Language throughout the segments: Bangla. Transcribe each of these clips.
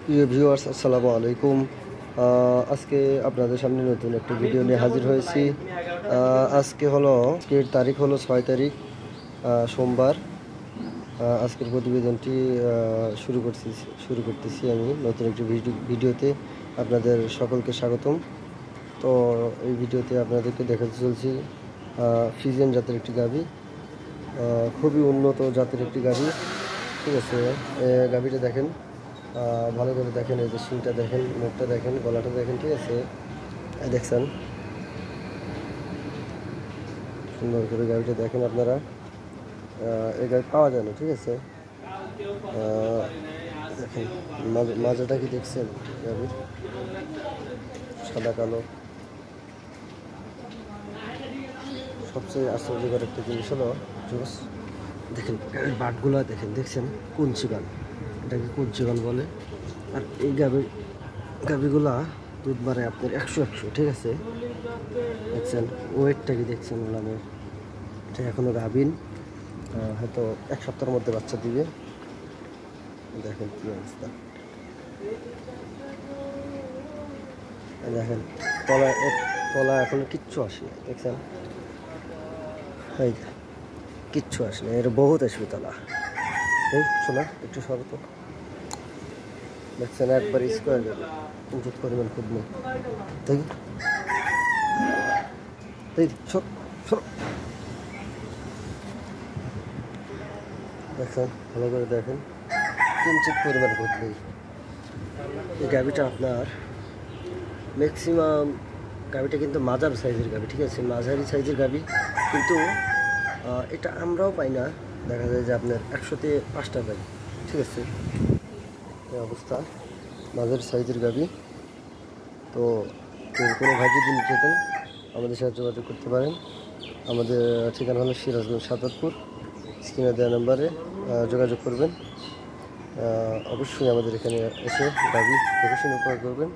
প্রিয় ভিউয়ার্স, আসসালামু আলাইকুম। আজকে আপনাদের সামনে নতুন একটি ভিডিও নিয়ে হাজির হয়েছি। আজকে তারিখ হলো 6 তারিখ, সোমবার। আজকের প্রতিবেদনটি শুরু করতেছি আমি নতুন একটি ভিডিওতে। আপনাদের সকলকে স্বাগতম। তো এই ভিডিওতে আপনাদেরকে দেখাতে চলছি ফ্রিজিয়ান জাতের একটি গাভী, খুবই উন্নত জাতের একটি গাভী। ঠিক আছে, গাভীটা দেখেন, ভালো করে দেখেন। এই যে শিংটা দেখেন, মুখটা দেখেন, গলাটা দেখেন। ঠিক আছে, দেখছেন, সুন্দর করে গাভীটা দেখেন আপনারা। এই গাভী পাওয়া যায় না। ঠিক আছে, দেখেন মাজাটা কি দেখছেন গাভীর, সাদা কালো। সবচেয়ে আশ্চর্যকর একটা জিনিস হলো জোস, দেখেন বাটগুলো দেখছেন কোন চিকান, এটাকে কোন চিকান বলে। আর এই গাভীগুলা দুধ বাড়ে আপনার 100। ঠিক আছে, দেখছেন ওয়েটটা কি দেখছেন ওলামের। এটা এখনো গাভীন, হয়তো 1 সপ্তাহের মধ্যে বাচ্চা দিবে। দেখেন কি অবস্থা, দেখেন তলা এখনো কিচ্ছু আসে না। দেখছেন, এই কিচ্ছু আসে না, এর বহুত আসবে তলা। এই শোনা একটু শরত, দেখছেন একবার স্কোয়ার যাবে, উচিত পরিমাণ খুব নেই। দেখি দেখছেন, ভালো করে দেখেন, কিঞ্চিত পরিমাণ খুব নেই। এই গাভিটা আপনার ম্যাক্সিমাম, গাভিটা কিন্তু মাঝারি সাইজের গাভি। ঠিক আছে, মাঝারি সাইজের গাভি, কিন্তু এটা আমরাও পাই না। দেখা যায় যে আপনার 100-তে 5টা পাই। ঠিক আছে, এই অবস্থা, মাঝারি সাইজের গাভি। তো কোনো ভাই যদি নিতে চান আমাদের সাথে যোগাযোগ করতে পারেন। আমাদের ঠিকানা হলো সিরাজগঞ্জ সাদাতপুর। স্ক্রিনে দেওয়া নাম্বারে যোগাযোগ করবেন। অবশ্যই আমাদের এখানে এসে গাভি দেখে শুনে ক্রয় করবেন।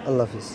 আল্লাহ হাফিজ।